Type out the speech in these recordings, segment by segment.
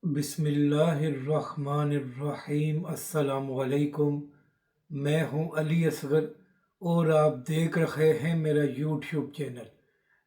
बिस्मिल्लाहिर्रहमानिर्रहीम। अस्सलामुअलैकुम। मैं हूं अली असगर और आप देख रहे हैं मेरा यूट्यूब चैनल।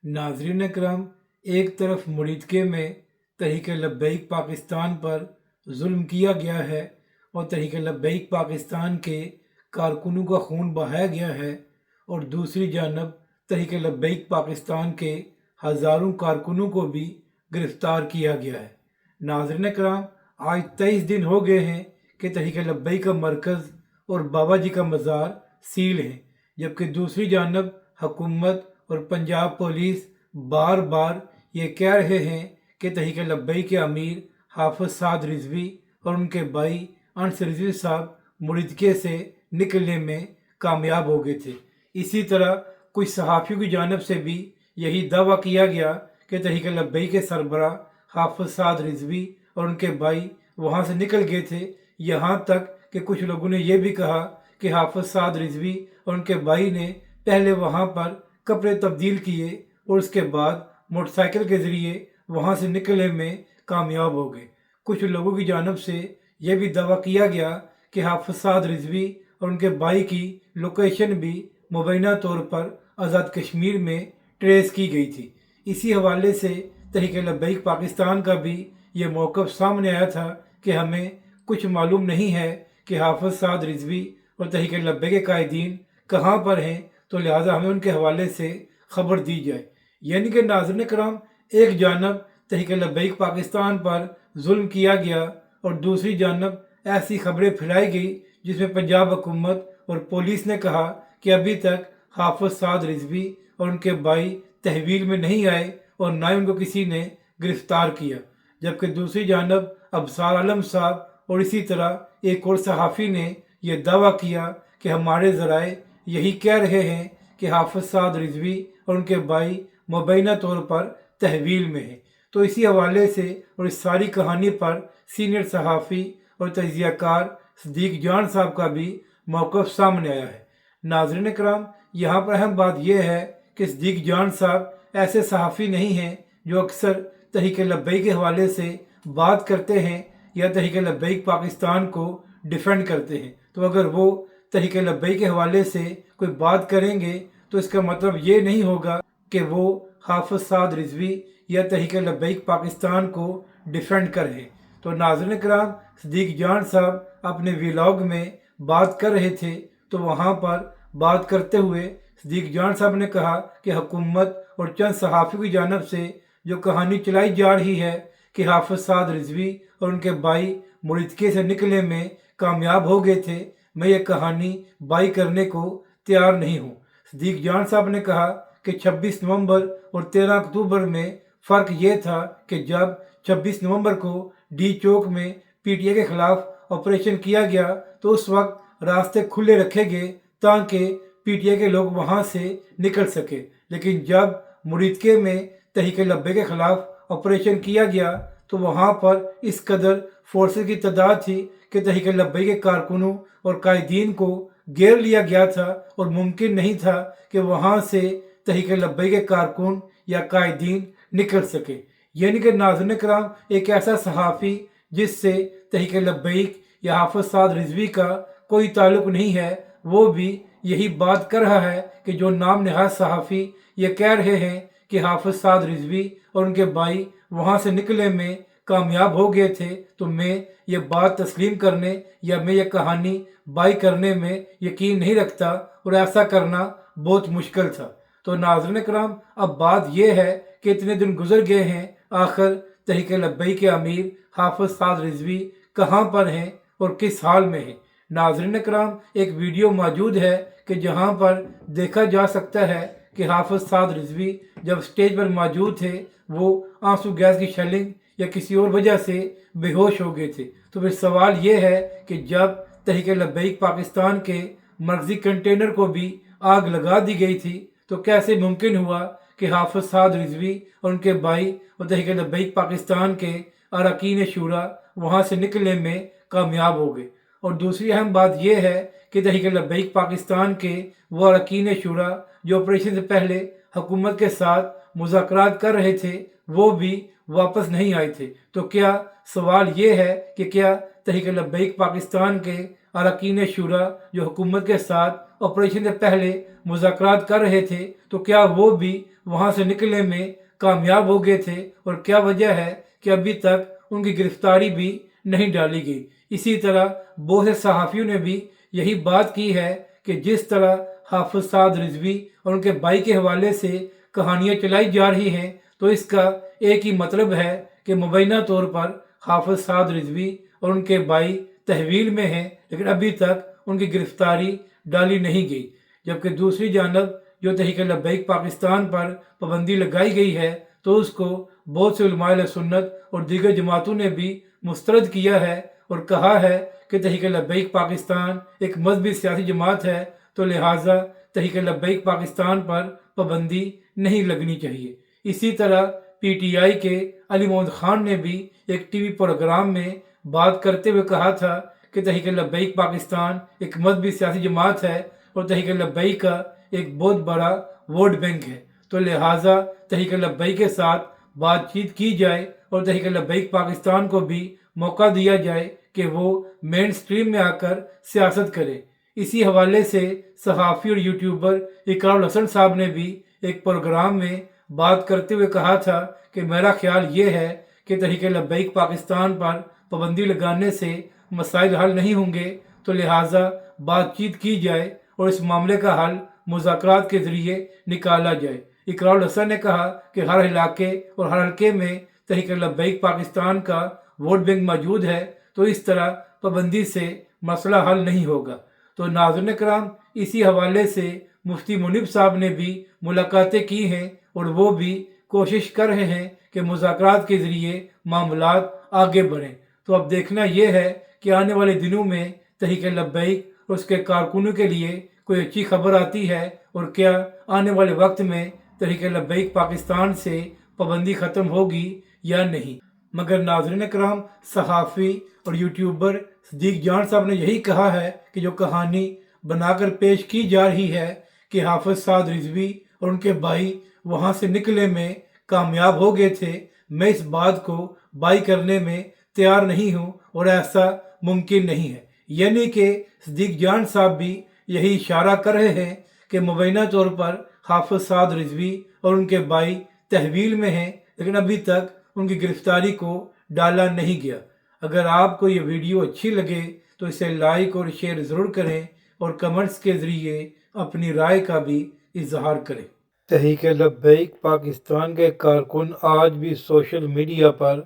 नाज़रीन करम, एक तरफ मुरीदके में तहरीक लब्बैक पाकिस्तान पर जुल्म किया गया है और तहरीक लब्बैक पाकिस्तान के कारकुनों का खून बहाया गया है, और दूसरी जानब तहरीक लब्बैक पाकिस्तान के हज़ारों कारकुनों को भी गिरफ़्तार किया गया है। नाज़रीन कराम, आज 23 दिन हो गए हैं कि तहरीक लब्बैक का मरकज़ और बाबा जी का मज़ार सील हैं, जबकि दूसरी जानब हुकूमत और पंजाब पुलिस बार बार ये कह रहे हैं कि तहरीक लब्बैक के अमीर हाफ़िज़ साद रिज़वी और उनके भाई अनस रिज़वी साहब मुरीदके से निकलने में कामयाब हो गए थे। इसी तरह कुछ सहाफ़ियों की जानब से भी यही दावा किया गया कि तहरीक लब्बैक के सरबराह हाफ़िज़ साद रिज़वी और उनके भाई वहाँ से निकल गए थे। यहाँ तक कि कुछ लोगों ने यह भी कहा कि हाफ़िज़ साद रिज़वी और उनके भाई ने पहले वहाँ पर कपड़े तब्दील किए और उसके बाद मोटरसाइकिल के ज़रिए वहाँ से निकलने में कामयाब हो गए। कुछ लोगों की जानब से यह भी दावा किया गया कि हाफ़िज़ साद रिज़वी और उनके भाई की लोकेशन भी मुबैना तौर पर आज़ाद कश्मीर में ट्रेस की गई थी। इसी हवाले से तहरीक लब्बैक पाकिस्तान का भी ये मौक़िफ़ सामने आया था कि हमें कुछ मालूम नहीं है कि हाफ़िज़ साद रिज़वी और तहरीक लब्बैक के कायदीन कहाँ पर हैं, तो लिहाजा हमें उनके हवाले से ख़बर दी जाए। यानी कि नाज़रीन कराम, एक जानब तहरीक लब्बैक पाकिस्तान पर जुल्म किया गया और दूसरी जानब ऐसी खबरें फैलाई गई जिसमें पंजाब हुकूमत और पुलिस ने कहा कि अभी तक हाफ़िज़ साद रिज़वी और उनके भाई तहवील में नहीं आए और ना ही उनको किसी ने गिरफ़्तार किया। जबकि दूसरी जानब अबसार आलम साहब और इसी तरह एक और सहाफ़ी ने यह दावा किया कि हमारे ज़राए यही कह रहे हैं कि हाफ़िज़ साद रिज़वी और उनके भाई मुबैना तौर पर तहवील में हैं। तो इसी हवाले से और इस सारी कहानी पर सीनियर सहाफ़ी और तजियाकार सदीक जान साहब का भी मौक़िफ़ सामने आया है। नाज़रीन कराम, यहाँ पर अहम बात यह है कि सदीक जान साहब ऐसे सहाफ़ी नहीं हैं जो अक्सर तहरीक लब्बैक के हवाले से बात करते हैं या तहरीक लब्बैक पाकिस्तान को डिफेंड करते हैं। तो अगर वो तहरीक लब्बैक के हवाले से कोई बात करेंगे तो इसका मतलब ये नहीं होगा कि वो हाफ़िज़ साद रिज़वी या तहरीक लब्बैक पाकिस्तान को डिफेंड करें। तो नाज़रीन कराम, सदीक जान साहब अपने व्लॉग में बात कर रहे थे, तो वहाँ पर बात करते हुए सदीक जान साहब ने कहा कि हुकूमत और चंद सहाफ़ियों की जानब से जो कहानी चलाई जा रही है कि हाफ़िज़ साद रिज़वी और उनके भाई मुरीदके से निकलने में कामयाब हो गए थे, मैं ये कहानी बाई करने को तैयार नहीं हूँ। सदीक जान साहब ने कहा कि 26 नवंबर और 13 अक्टूबर में फ़र्क ये था कि जब 26 नवंबर को डी चौक में पीटीआई के ख़िलाफ़ ऑपरेशन किया गया तो उस वक्त रास्ते खुले रखे गए ताकि पीटीआई के लोग वहाँ से निकल सके। लेकिन जब मुरीदके में तहरीक लब्बैक के ख़िलाफ़ ऑपरेशन किया गया तो वहाँ पर इस कदर फोर्सेस की तादाद थी कि तहरीक लब्बैक के कारकुनों और कायदीन को घेर लिया गया था और मुमकिन नहीं था कि वहाँ से तहरीक लब्बैक के कारकुन या कायदीन निकल सके। यानी कि नाज़रीन कराम, एक ऐसा सहाफ़ी जिससे तहरीक लब्बैक या हाफ़िज़ साद रिज़वी का कोई ताल्लुक़ नहीं है, वो भी यही बात कर रहा है कि जो नाम नहाद सहाफ़ी ये कह रहे हैं कि हाफ़िज़ साद रिज़वी और उनके भाई वहाँ से निकलने में कामयाब हो गए थे, तो मैं ये बात तस्लीम करने या मैं ये कहानी बाई करने में यकीन नहीं रखता और ऐसा करना बहुत मुश्किल था। तो नाज़रीन कराम, अब बात यह है कि इतने दिन गुजर गए हैं, आखिर तहरीक लब्बैक के अमीर हाफ़िज़ साद रिज़वी कहाँ पर हैं और किस हाल में हैं। नाज़रीन कराम, एक वीडियो मौजूद है कि जहाँ पर देखा जा सकता है कि हाफ़िज़ साद रिज़वी जब स्टेज पर मौजूद थे वो आंसू गैस की शेलिंग या किसी और वजह से बेहोश हो गए थे। तो फिर सवाल ये है कि जब तहरीक लब्बैक पाकिस्तान के मर्कज़ी कंटेनर को भी आग लगा दी गई थी तो कैसे मुमकिन हुआ कि हाफ़िज़ साद रिज़वी और उनके भाई और तहरीक लब्बैक पाकिस्तान के अरकान शूरा वहाँ से निकलने में कामयाब हो गए। और दूसरी अहम बात यह है कि तहरीक लब्बैक पाकिस्तान के वो अरकान शूरा जो ऑपरेशन से पहले हुकूमत के साथ मुज़ाकरात कर रहे थे वो भी वापस नहीं आए थे। तो क्या सवाल ये है कि क्या तहरीक लब्बैक पाकिस्तान के अरकान शुरा जो हुकूमत के साथ ऑपरेशन से पहले मुज़ाकरात कर रहे थे, तो क्या वो भी वहाँ से निकलने में कामयाब हो गए थे, और क्या वजह है कि अभी तक उनकी गिरफ्तारी भी नहीं डाली गई। इसी तरह बहुत से सहाफ़ियों ने भी यही बात की है कि जिस तरह हाफिज साद रिजवी और उनके भाई के हवाले से कहानियाँ चलाई जा रही हैं, तो इसका एक ही मतलब है कि मुबैना तौर पर हाफिज साद रिजवी और उनके भाई तहवील में हैं, लेकिन अभी तक उनकी गिरफ्तारी डाली नहीं गई। जबकि दूसरी जानब जो तहरीक लब्बैक पाकिस्तान पर पाबंदी लगाई गई है, तो उसको बहुत से उलमाए अहले सुन्नत और दीगर जमातों ने भी मुस्तरद किया है और कहा है कि तहरीक लब्बैक पाकिस्तान एक मजहबी सियासी जमात है, तो लिहाजा तहरीक लब्बैक पाकिस्तान पर पाबंदी नहीं लगनी चाहिए। इसी तरह PTI के अली मोहम्मद खान ने भी एक टीवी प्रोग्राम में बात करते हुए कहा था कि तहरीक लब्बैक पाकिस्तान एक मजहबी सियासी जमात है और तहरीक लब्बैक का एक बहुत बड़ा वोट बैंक है, तो लिहाजा तहरीक लब्बैक के साथ बातचीत की जाए और तहरीक लब्बैक पाकिस्तान को भी मौका दिया जाए कि वो मेन स्ट्रीम में आकर सियासत करे। इसी हवाले से सहाफ़ी और यूट्यूबर इकरारुल हसन साहब ने भी एक प्रोग्राम में बात करते हुए कहा था कि मेरा ख्याल ये है कि तहरीक लब्बैक पाकिस्तान पर पाबंदी लगाने से मसाइल हल नहीं होंगे, तो लिहाजा बातचीत की जाए और इस मामले का हल मुज़ाकरात के ज़रिए निकाला जाए। इकरारुल हसन ने कहा कि हर इलाके और हर हल्के में तहरीक लब्बैक पाकिस्तान का वोट बैंक मौजूद है, तो इस तरह पाबंदी से मसला हल नहीं होगा। तो नाज़रीन कराम, इसी हवाले से मुफ्ती मुनीब साहब ने भी मुलाकातें की हैं और वो भी कोशिश कर रहे हैं कि मुज़ाकरात के ज़रिए मामलात आगे बढ़ें। तो अब देखना यह है कि आने वाले दिनों में तहरीक लब्बैक और उसके कारकुनों के लिए कोई अच्छी खबर आती है, और क्या आने वाले वक्त में तहरीक लब्बैक पाकिस्तान से पाबंदी ख़त्म होगी या नहीं। मगर नाज़रीन कराम, सहाफ़ी और यूट्यूबर सदीक जान साहब ने यही कहा है कि जो कहानी बनाकर पेश की जा रही है कि हाफिज साद रिजवी और उनके भाई वहाँ से निकलने में कामयाब हो गए थे, मैं इस बात को बाई करने में तैयार नहीं हूँ और ऐसा मुमकिन नहीं है। यानी कि सदीक जान साहब भी यही इशारा कर रहे हैं कि मुबैना तौर पर हाफिज साद रिजवी और उनके भाई तहवील में हैं, लेकिन अभी तक उनकी गिरफ्तारी को डाला नहीं गया। अगर आपको ये वीडियो अच्छी लगे तो इसे लाइक और शेयर ज़रूर करें और कमेंट्स के ज़रिए अपनी राय का भी इजहार करें। तहरीक लब्बैक पाकिस्तान के कारकुन आज भी सोशल मीडिया पर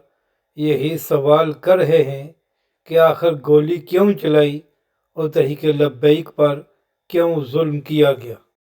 यही सवाल कर रहे हैं कि आखिर गोली क्यों चलाई और तहरीक लब्बैक पर क्यों जुल्म किया गया।